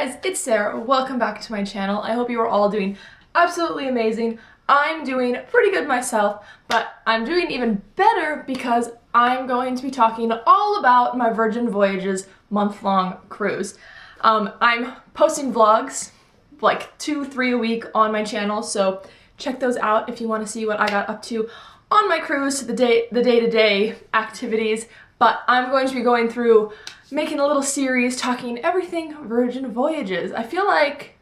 guys, it's Sarah. Welcome back to my channel. I hope you are all doing absolutely amazing. I'm doing pretty good myself, but I'm doing even better because I'm going to be talking all about my Virgin Voyages month-long cruise. I'm posting vlogs, like 2-3 a week on my channel, so check those out if you want to see what I got up to on my cruise, the day-to-day activities. But I'm going to be going through making a little series talking everything Virgin Voyages. I feel like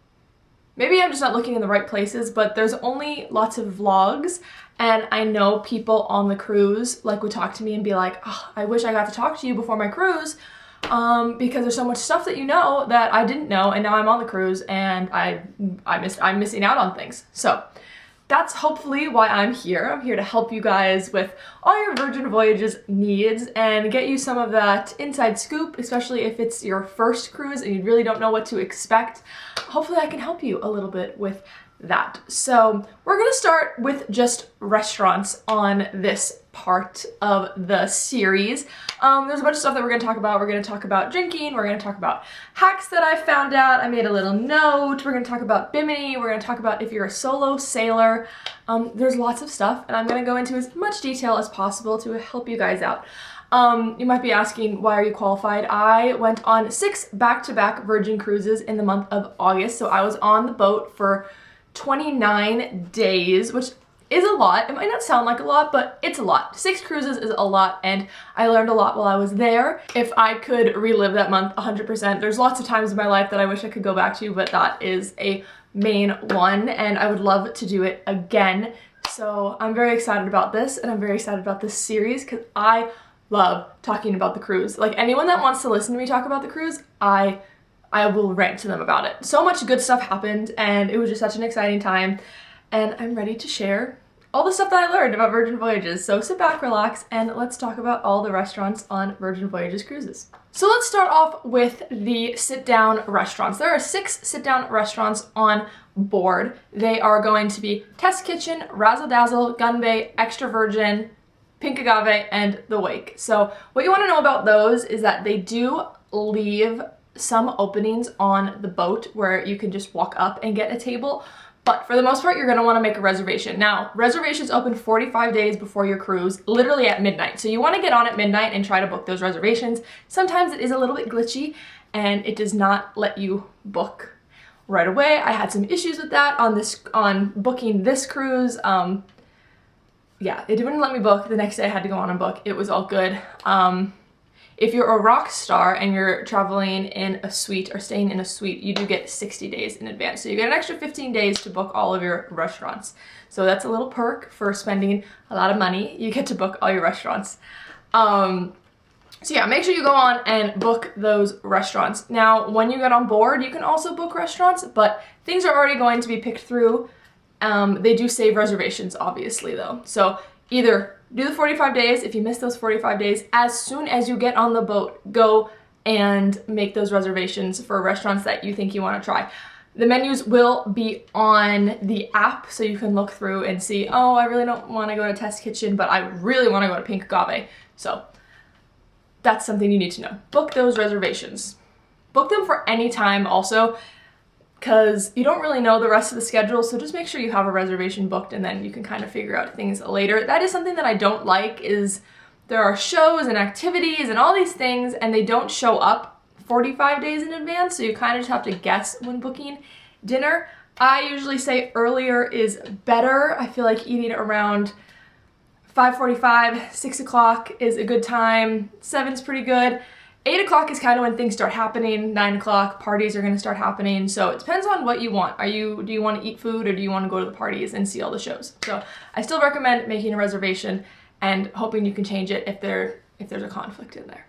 maybe I'm just not looking in the right places, but there's only lots of vlogs, and I know people on the cruise like would talk to me and be like, oh, I wish I got to talk to you before my cruise, because there's so much stuff that you know that I didn't know, and now I'm on the cruise and I'm missing out on things. So that's hopefully why I'm here. I'm here to help you guys with all your Virgin Voyages needs and get you some of that inside scoop, especially if it's your first cruise and you really don't know what to expect. Hopefully I can help you a little bit with that. So we're gonna start with just restaurants on this part of the series. There's a bunch of stuff that we're gonna talk about. We're gonna talk about drinking, we're gonna talk about hacks that I found out. I made a little note. We're gonna talk about bimini, we're gonna talk about if you're a solo sailor. There's lots of stuff, and I'm gonna go into as much detail as possible to help you guys out. You might be asking, why are you qualified? I went on 6 back-to-back Virgin cruises in the month of August, so I was on the boat for 29 days, which is a lot. It might not sound like a lot, but it's a lot. 6 cruises is a lot, and I learned a lot while I was there. If I could relive that month 100%, there's lots of times in my life that I wish I could go back to, but that is a main one, and I would love to do it again. So I'm very excited about this, and I'm very excited about this series because I love talking about the cruise. Like, anyone that wants to listen to me talk about the cruise, I will rant to them about it. So much good stuff happened, and it was just such an exciting time, and I'm ready to share all the stuff that I learned about Virgin Voyages. So sit back, relax, and let's talk about all the restaurants on Virgin Voyages cruises. So let's start off with the sit-down restaurants. There are 6 sit-down restaurants on board. They are going to be Test Kitchen, Razzle Dazzle, Gunbay, Extra Virgin, Pink Agave, and The Wake. So what you want to know about those is that they do leave some openings on the boat where you can just walk up and get a table, but for the most part you're going to want to make a reservation. Now, reservations open 45 days before your cruise, literally at midnight, so you want to get on at midnight and try to book those reservations. Sometimes it is a little bit glitchy and it does not let you book right away. I had some issues with that on booking this cruise. Yeah, it didn't let me book. The next day I had to go on and book. It was all good. If you're a rock star and you're traveling in a suite or staying in a suite, you do get 60 days in advance. So you get an extra 15 days to book all of your restaurants. So that's a little perk for spending a lot of money. You get to book all your restaurants. So yeah, make sure you go on and book those restaurants. Now, when you get on board, you can also book restaurants, but things are already going to be picked through. They do save reservations, obviously, though. So either do the 45 days. If you miss those 45 days, as soon as you get on the boat, go and make those reservations for restaurants that you think you want to try. The menus will be on the app, so you can look through and see, oh, I really don't want to go to Test Kitchen, but I really want to go to Pink Agave. So that's something you need to know. Book those reservations. Book them for any time also, because you don't really know the rest of the schedule, so just make sure you have a reservation booked and then you can kind of figure out things later. That is something that I don't like, is there are shows and activities and all these things and they don't show up 45 days in advance, so you kind of just have to guess when booking dinner. I usually say earlier is better. I feel like eating around 5:45, 6 o'clock is a good time, 7's pretty good. 8 o'clock is kind of when things start happening. 9 o'clock, parties are going to start happening. So it depends on what you want. Do you want to eat food, or do you want to go to the parties and see all the shows? So I still recommend making a reservation and hoping you can change it if there's a conflict in there.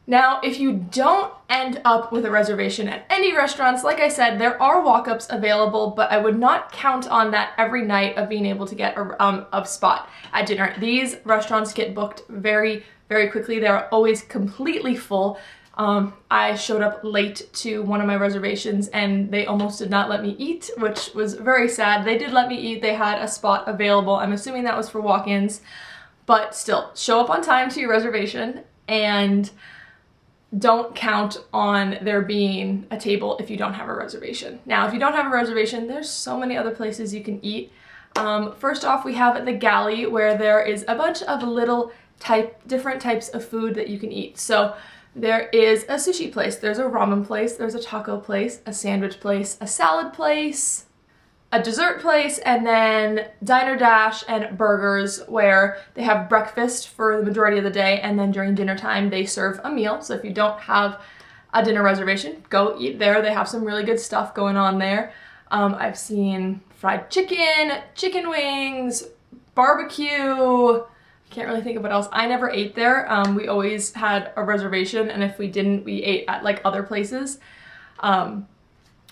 Now, if you don't end up with a reservation at any restaurants, like I said, there are walk-ups available, but I would not count on that every night of being able to get a spot at dinner. These restaurants get booked very, very quickly. They're always completely full. I showed up late to one of my reservations and they almost did not let me eat, which was very sad. They did let me eat. They had a spot available. I'm assuming that was for walk-ins, but still, show up on time to your reservation and don't count on there being a table if you don't have a reservation. Now, if you don't have a reservation, there's so many other places you can eat. First off, we have the galley, where there is a bunch of little different types of food that you can eat. So there is a sushi place, there's a ramen place, there's a taco place, a sandwich place, a salad place, a dessert place, and then Diner Dash and burgers, where they have breakfast for the majority of the day, and then during dinner time they serve a meal. So if you don't have a dinner reservation, go eat there. They have some really good stuff going on there. I've seen fried chicken, chicken wings, barbecue. I can't really think of what else. I never ate there. We always had a reservation, and if we didn't, we ate at like other places.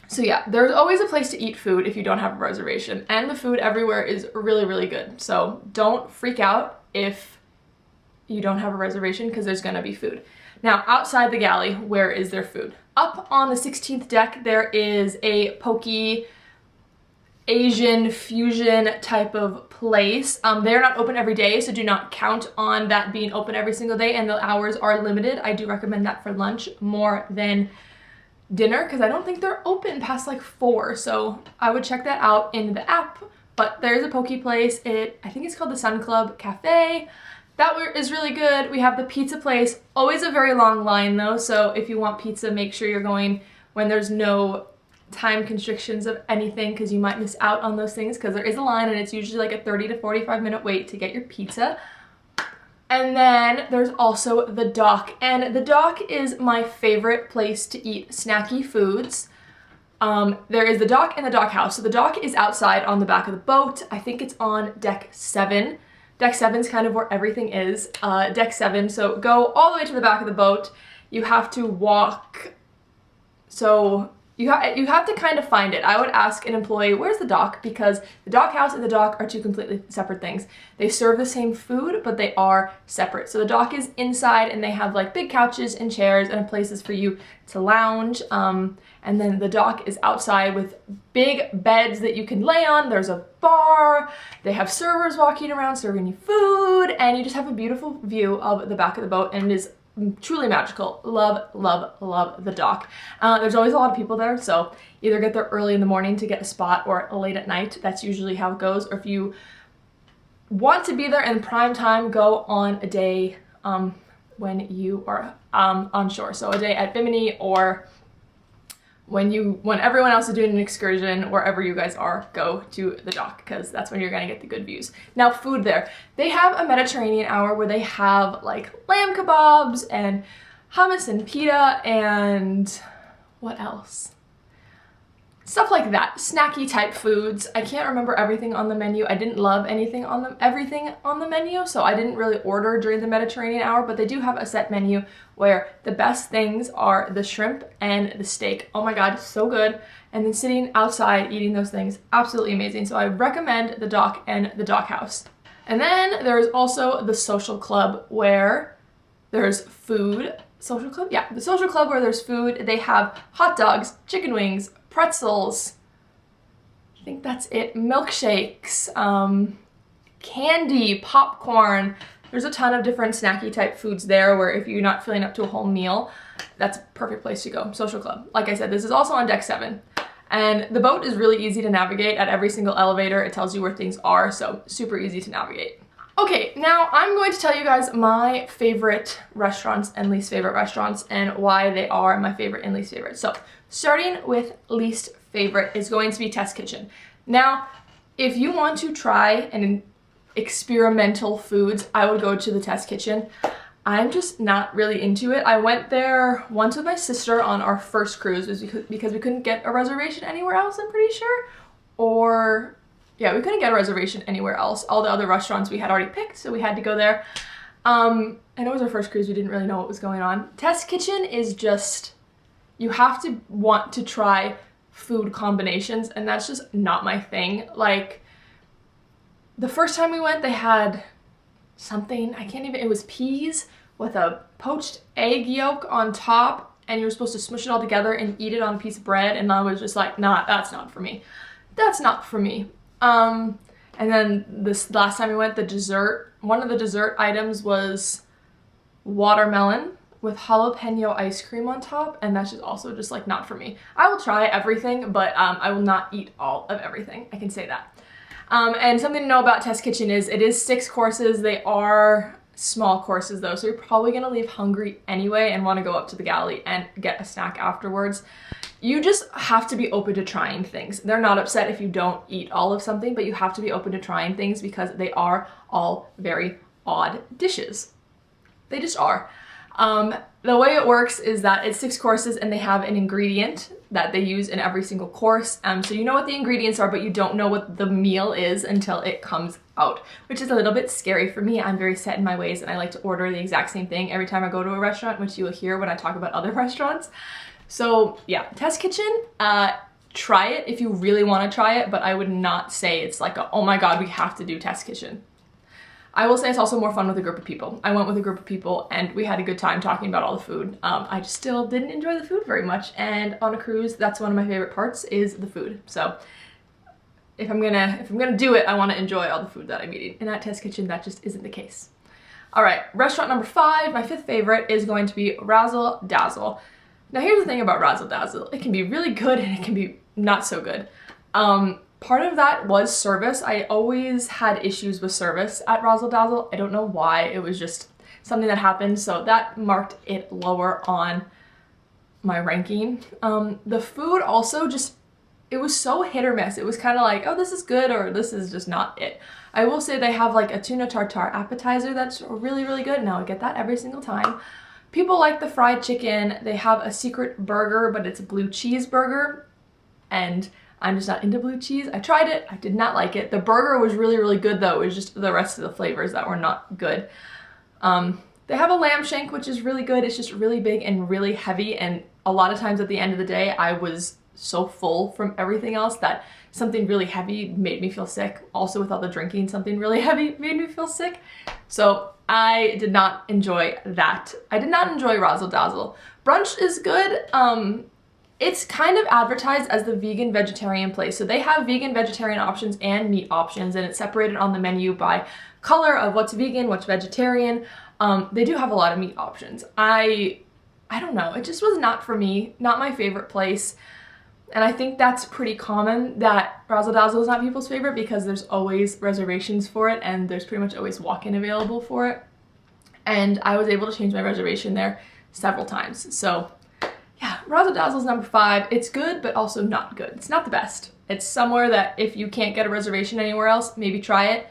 So yeah, there's always a place to eat food if you don't have a reservation, and the food everywhere is really, really good. So don't freak out if you don't have a reservation, because there's gonna be food. Now, outside the galley, where is there food? Up on the 16th deck, there is a poke Asian fusion type of place. They're not open every day, so do not count on that being open every single day, and the hours are limited. I do recommend that for lunch more than dinner, because I don't think they're open past like 4, so I would check that out in the app. But there's a poke place. I think it's called the Sun Club Cafe. That is really good. We have the pizza place. Always a very long line though, so if you want pizza, make sure you're going when there's no time constrictions of anything, because you might miss out on those things, because there is a line and it's usually like a 30 to 45 minute wait to get your pizza. And then there's also the dock, and the dock is my favorite place to eat snacky foods. There is the dock and the dock house. So the dock is outside on the back of the boat. I think it's on deck 7. Deck 7 is kind of where everything is. Deck 7, so go all the way to the back of the boat. You have to walk, so you have to kind of find it. I would ask an employee, where's the dock? Because the dock house and the dock are two completely separate things. They serve the same food, but they are separate. So the dock is inside, and they have like big couches and chairs and places for you to lounge. And then the dock is outside with big beds that you can lay on. There's a bar. They have servers walking around serving you food, and you just have a beautiful view of the back of the boat, and it is truly magical. Love, love, love the dock. There's always a lot of people there, so either get there early in the morning to get a spot, or late at night. That's usually how it goes. Or if you want to be there in prime time, go on a day when you are on shore. So a day at Bimini, or when everyone else is doing an excursion, wherever you guys are, go to the dock, because that's when you're gonna get the good views. Now, food there. They have a Mediterranean hour where they have like lamb kebabs and hummus and pita and what else? Stuff like that, snacky type foods. I can't remember everything on the menu. I didn't love everything on the menu, so I didn't really order during the Mediterranean hour, but they do have a set menu where the best things are the shrimp and the steak. Oh my god, so good. And then sitting outside eating those things, absolutely amazing. So I recommend the dock and the dock house. And then there's also the social club, where there's food. Social club? Yeah, the social club where there's food. They have hot dogs, chicken wings, pretzels, I think that's it, milkshakes, candy, popcorn. There's a ton of different snacky type foods there, where if you're not filling up to a whole meal, that's a perfect place to go. Social club. Like I said, this is also on deck 7. And the boat is really easy to navigate. At every single elevator, it tells you where things are, so super easy to navigate. Okay, now I'm going to tell you guys my favorite restaurants and least favorite restaurants, and why they are my favorite and least favorite. So starting with least favorite is going to be Test Kitchen. Now, if you want to try an experimental foods, I would go to the Test Kitchen. I'm just not really into it. I went there once with my sister on our first cruise, because we couldn't get a reservation anywhere else, I'm pretty sure. Or yeah, we couldn't get a reservation anywhere else. All the other restaurants we had already picked, so we had to go there. And it was our first cruise. We didn't really know what was going on. Test Kitchen is just, you have to want to try food combinations, and that's just not my thing. Like, the first time we went, they had something, it was peas with a poached egg yolk on top, and you were supposed to smush it all together and eat it on a piece of bread, and I was just like, nah, that's not for me. That's not for me. And then this last time we went, one of the dessert items was watermelon. with jalapeno ice cream on top, and that's just also just like not for me. I will try everything, but I will not eat all of everything. I can say that. And something to know about Test Kitchen is it is 6 courses. They are small courses though, so you're probably gonna leave hungry anyway and want to go up to the galley and get a snack afterwards. You just have to be open to trying things. They're not upset if you don't eat all of something, but you have to be open to trying things because they are all very odd dishes. They just are. The way it works is that it's 6 courses and they have an ingredient that they use in every single course. So you know what the ingredients are, but you don't know what the meal is until it comes out, which is a little bit scary for me. I'm very set in my ways and I like to order the exact same thing every time I go to a restaurant, which you will hear when I talk about other restaurants. So yeah, Test Kitchen, try it if you really want to try it, but I would not say it's like, oh my God, we have to do Test Kitchen. I will say it's also more fun with a group of people. I went with a group of people and we had a good time talking about all the food. I just still didn't enjoy the food very much, and on a cruise, that's one of my favorite parts is the food. So if I'm gonna do it, I want to enjoy all the food that I'm eating. In that Test Kitchen, that just isn't the case. All right, restaurant number 5, my 5th favorite is going to be Razzle Dazzle. Now here's the thing about Razzle Dazzle. It can be really good and it can be not so good. Part of that was service. I always had issues with service at Razzle Dazzle. I don't know why. It was just something that happened, so that marked it lower on my ranking. The food also just, it was so hit or miss. It was kind of like, oh, this is good or this is just not it. I will say they have like a tuna tartare appetizer that's really, really good. Now I get that every single time. People like the fried chicken. They have a secret burger, but it's a blue cheese burger, and I'm just not into blue cheese. I tried it, I did not like it. The burger was really, really good though. It was just the rest of the flavors that were not good. They have a lamb shank, which is really good. It's just really big and really heavy, and a lot of times at the end of the day, I was so full from everything else that something really heavy made me feel sick. Also with all the drinking, something really heavy made me feel sick. So I did not enjoy that. I did not enjoy Razzle Dazzle. Brunch is good. It's kind of advertised as the vegan vegetarian place. So they have vegan vegetarian options and meat options, and it's separated on the menu by color of what's vegan, what's vegetarian. They do have a lot of meat options. I don't know, it just was not for me, not my favorite place. And I think that's pretty common that Razzle Dazzle is not people's favorite because there's always reservations for it and there's pretty much always walk-in available for it. And I was able to change my reservation there several times. So yeah, Razzle Dazzle is number 5. It's good, but also not good. It's not the best. It's somewhere that if you can't get a reservation anywhere else, maybe try it.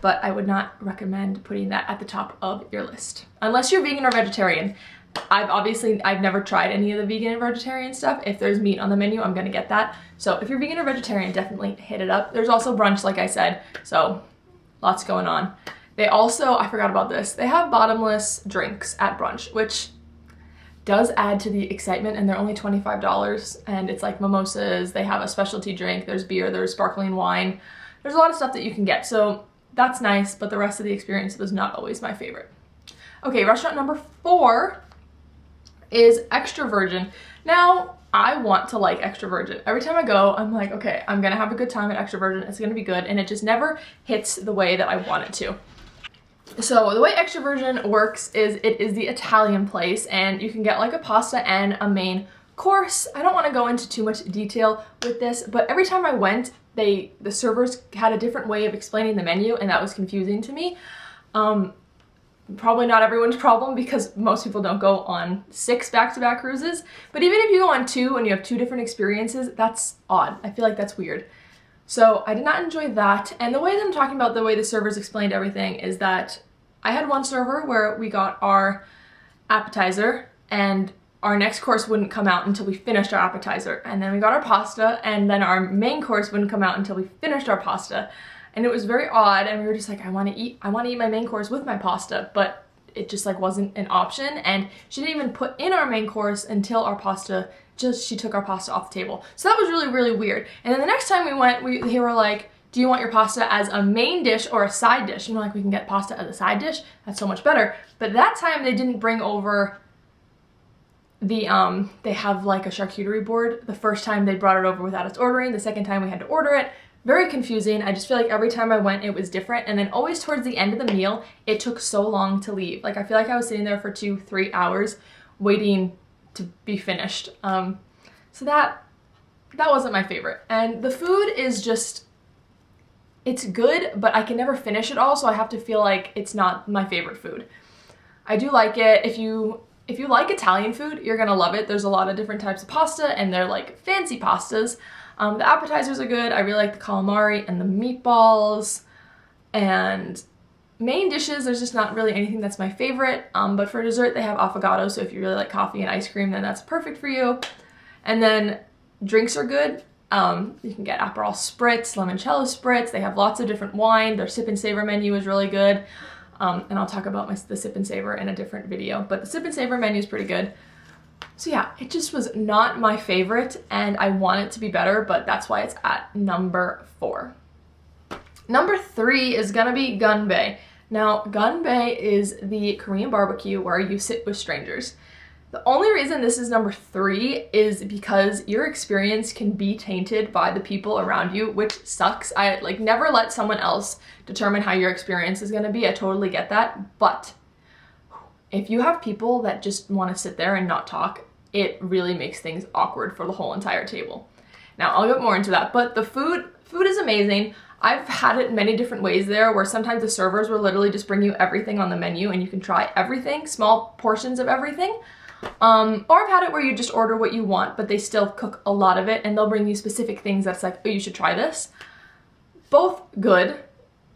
But I would not recommend putting that at the top of your list. Unless you're vegan or vegetarian. I've never tried any of the vegan and vegetarian stuff. If there's meat on the menu, I'm gonna get that. So if you're vegan or vegetarian, definitely hit it up. There's also brunch, like I said, so lots going on. They also, I forgot about this, they have bottomless drinks at brunch, which does add to the excitement, and they're only $25, and it's like mimosas, they have a specialty drink, there's beer, there's sparkling wine, there's a lot of stuff that you can get, so that's nice, but the rest of the experience was not always my favorite. Okay, restaurant number 4 is Extra Virgin. Now, I want to like Extra Virgin. Every time I go, I'm like, okay, I'm gonna have a good time at Extra Virgin, it's gonna be good, and it just never hits the way that I want it to. So the way Extra Virgin works is it is the Italian place, and you can get like a pasta and a main course. I don't want to go into too much detail with this, but every time I went, the servers had a different way of explaining the menu, and that was confusing to me. Probably not everyone's problem because most people don't go on 6 back-to-back cruises, but even if you go on 2 and you have 2 different experiences, that's odd. I feel like that's weird. So I did not enjoy that, and the way that I'm talking about the way the servers explained everything is that I had one server where we got our appetizer and our next course wouldn't come out until we finished our appetizer, and then we got our pasta, and then our main course wouldn't come out until we finished our pasta. And it was very odd, and we were just like, I want to eat my main course with my pasta, but it just like wasn't an option, and she didn't even put in our main course until our pasta, she took our pasta off the table. So that was really, really weird. And then the next time we went, they were like, do you want your pasta as a main dish or a side dish? And we're like, we can get pasta as a side dish, that's so much better. But that time they didn't bring over the, they have like a charcuterie board. The first time they brought it over without us ordering, the second time we had to order it. Very confusing. I just feel like every time I went it was different, and then always towards the end of the meal it took so long to leave. Like I feel like I was sitting there for 2-3 hours waiting to be finished. So that wasn't my favorite. And the food is just, it's good, but I can never finish it all, so I have to feel like it's not my favorite food. I do like it. If you like Italian food, you're gonna love it. There's a lot of different types of pasta, and they're like fancy pastas. The appetizers are good. I really like the calamari and the meatballs. And main dishes, there's just not really anything that's my favorite. But for dessert, they have affogato, so if you really like coffee and ice cream, then that's perfect for you. And then drinks are good. You can get Aperol Spritz, Limoncello Spritz. They have lots of different wine. Their Sip and Savor menu is really good. And I'll talk about the Sip and Savor in a different video, but the Sip and Savor menu is pretty good. So yeah, it just was not my favorite, and I want it to be better, but that's why it's at number 4. Number 3 is gonna be Gunbae. Now, Gunbae is the Korean barbecue where you sit with strangers. The only reason this is number 3 is because your experience can be tainted by the people around you, which sucks. I never let someone else determine how your experience is gonna be. I totally get that. But if you have people that just wanna sit there and not talk, it really makes things awkward for the whole entire table. Now, I'll get more into that, but the food is amazing. I've had it many different ways there, where sometimes the servers will literally just bring you everything on the menu and you can try everything, small portions of everything. Or I've had it where you just order what you want, but they still cook a lot of it and they'll bring you specific things that's like, oh, you should try this. Both good.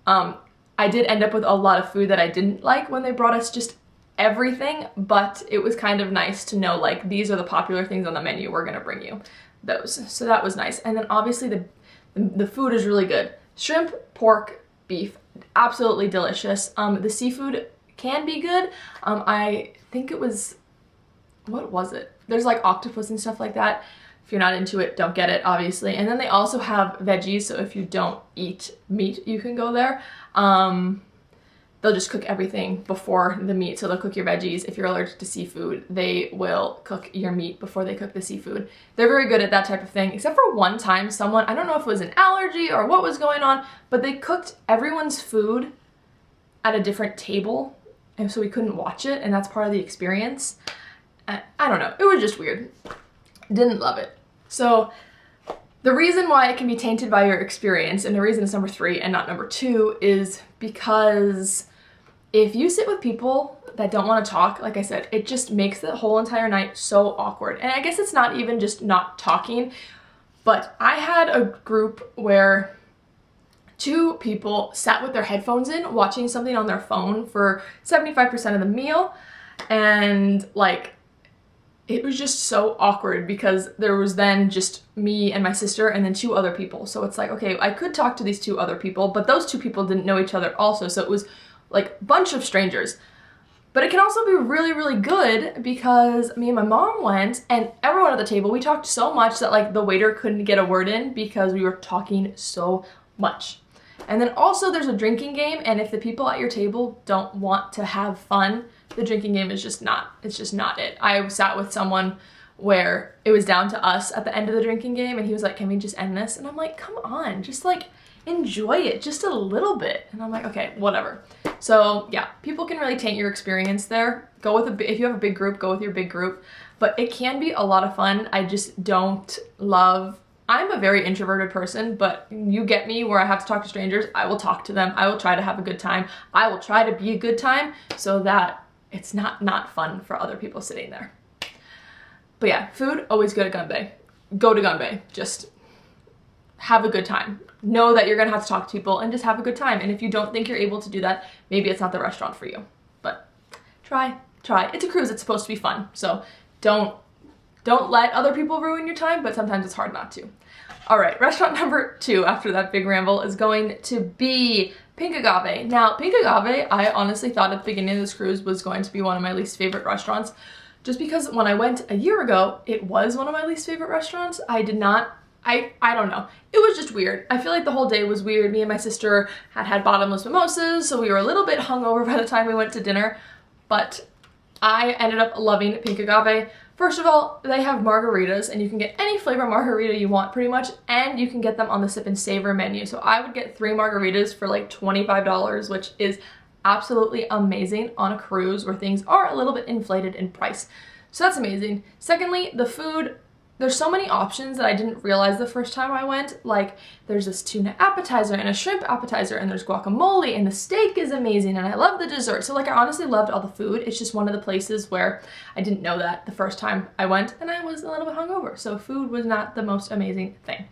I did end up with a lot of food that I didn't like when they brought us just everything, but it was kind of nice to know, like, these are the popular things on the menu, we're gonna bring you those. So that was nice. And then obviously the food is really good. Shrimp, pork, beef, absolutely delicious. The seafood can be good. I think it was, what was it? There's like octopus and stuff like that. If you're not into it, don't get it, obviously. And then they also have veggies, so if you don't eat meat, you can go there. They'll just cook everything before the meat, so they'll cook your veggies. If you're allergic to seafood, they will cook your meat before they cook the seafood. They're very good at that type of thing, except for one time someone, I don't know if it was an allergy or what was going on, but they cooked everyone's food at a different table, and so we couldn't watch it, and that's part of the experience. I don't know, it was just weird. Didn't love it. So the reason why it can be tainted by your experience, and the reason it's number 3 and not number 2, is because if you sit with people that don't want to talk, like I said, it just makes the whole entire night so awkward. And I guess it's not even just not talking, but I had a group where 2 people sat with their headphones in, watching something on their phone for 75% of the meal, and like, it was just so awkward because there was then just me and my sister and then 2 other people. So it's like, okay, I could talk to these 2 other people, but those 2 people didn't know each other also. So it was like a bunch of strangers. But it can also be really, really good because me and my mom went, and everyone at the table, we talked so much that like the waiter couldn't get a word in because we were talking so much. And then also there's a drinking game, and if the people at your table don't want to have fun, the drinking game is just not, it's just not it. I sat with someone where it was down to us at the end of the drinking game, and he was like, can we just end this? And I'm like, come on, just like enjoy it just a little bit. And I'm like, okay, whatever. So yeah, people can really taint your experience there. Go with if you have a big group, go with your big group, but it can be a lot of fun. I just don't love, I'm a very introverted person, but you get me where I have to talk to strangers. I will talk to them. I will try to have a good time. I will try to be a good time so that it's not fun for other people sitting there. But yeah, food, always good at Gunbae. Go to Gunbae. Just have a good time. Know that you're gonna have to talk to people and just have a good time. And if you don't think you're able to do that, maybe it's not the restaurant for you. But try. It's a cruise, it's supposed to be fun. So don't let other people ruin your time, but sometimes it's hard not to. All right, restaurant number 2 after that big ramble is going to be Pink Agave. Now, Pink Agave, I honestly thought at the beginning of this cruise was going to be one of my least favorite restaurants, just because when I went a year ago, it was one of my least favorite restaurants. I don't know. It was just weird. I feel like the whole day was weird. Me and my sister had bottomless mimosas, so we were a little bit hungover by the time we went to dinner, but I ended up loving Pink Agave. First of all, they have margaritas, and you can get any flavor margarita you want pretty much, and you can get them on the Sip and Savor menu. So I would get 3 margaritas for like $25, which is absolutely amazing on a cruise where things are a little bit inflated in price. So that's amazing. Secondly, the food, there's so many options that I didn't realize the first time I went. Like, there's this tuna appetizer and a shrimp appetizer, and there's guacamole, and the steak is amazing, and I love the dessert. So like, I honestly loved all the food. It's just one of the places where I didn't know that the first time I went, and I was a little bit hungover. So food was not the most amazing thing.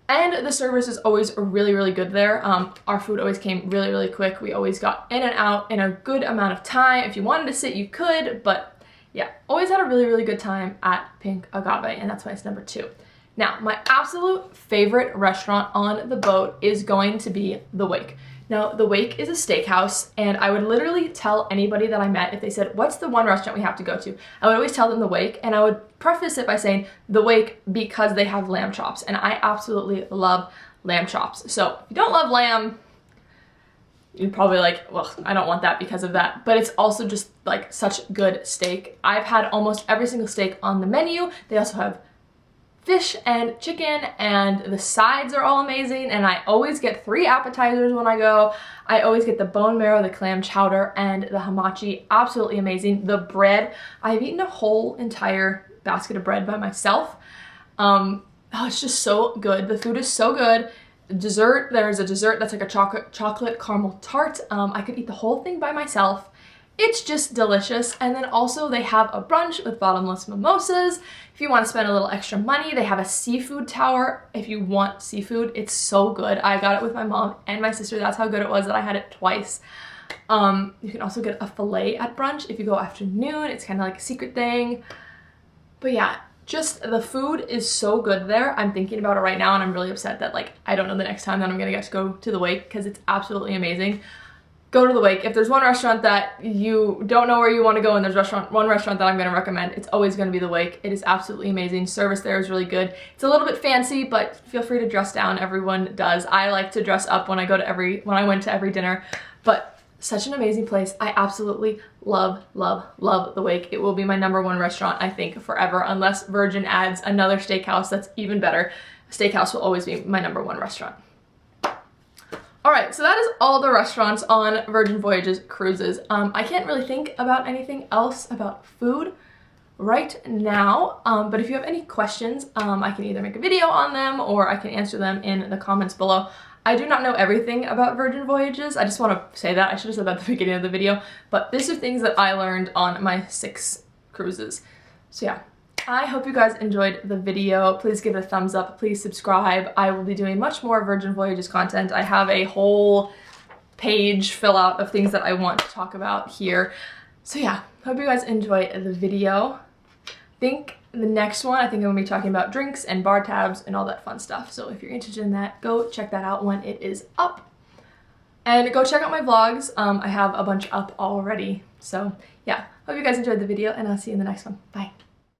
And the service is always really, really good there. Our food always came really, really quick. We always got in and out in a good amount of time. If you wanted to sit, you could, but yeah, always had a really, really good time at Pink Agave, and that's why it's number 2. Now, my absolute favorite restaurant on the boat is going to be The Wake. Now, The Wake is a steakhouse, and I would literally tell anybody that I met, if they said, what's the one restaurant we have to go to? I would always tell them The Wake, and I would preface it by saying The Wake because they have lamb chops, and I absolutely love lamb chops. So if you don't love lamb, you're probably like, well, I don't want that because of that. But it's also just like such good steak. I've had almost every single steak on the menu. They also have fish and chicken, and the sides are all amazing. And I always get 3 appetizers when I go. I always get the bone marrow, the clam chowder, and the hamachi. Absolutely amazing. The bread, I've eaten a whole entire basket of bread by myself. Oh, it's just so good. The food is so good. Dessert, there's a dessert that's like a chocolate caramel tart. I could eat the whole thing by myself. It's just delicious. And then also they have a brunch with bottomless mimosas. If you want to spend a little extra money, they have a seafood tower. If you want seafood, it's so good. I got it with my mom and my sister. That's how good it was that I had it twice. You can also get a filet at brunch if you go afternoon. It's kind of like a secret thing. But yeah, just the food is so good there. I'm thinking about it right now, and I'm really upset that like I don't know the next time that I'm gonna get to go to The Wake, because it's absolutely amazing. Go to The Wake. If there's one restaurant that you don't know where you want to go, and there's one restaurant that I'm gonna recommend, it's always gonna be The Wake. It is absolutely amazing. Service there is really good. It's a little bit fancy, but feel free to dress down. Everyone does. I like to dress up when I went to every dinner, but such an amazing place. I absolutely love, love, love The Wake. It will be my number 1 restaurant, I think, forever, unless Virgin adds another steakhouse that's even better. Steakhouse will always be my number 1 restaurant. All right, so that is all the restaurants on Virgin Voyages cruises. I can't really think about anything else about food right now, but if you have any questions, I can either make a video on them or I can answer them in the comments below. I do not know everything about Virgin Voyages. I just want to say that. I should have said that at the beginning of the video, but these are things that I learned on my 6 cruises. So yeah, I hope you guys enjoyed the video. Please give it a thumbs up. Please subscribe. I will be doing much more Virgin Voyages content. I have a whole page fill out of things that I want to talk about here. So yeah, hope you guys enjoy the video. The next one, I think I'm gonna be talking about drinks and bar tabs and all that fun stuff. So if you're interested in that, go check that out when it is up. And go check out my vlogs. I have a bunch up already. So yeah, hope you guys enjoyed the video, and I'll see you in the next one. Bye.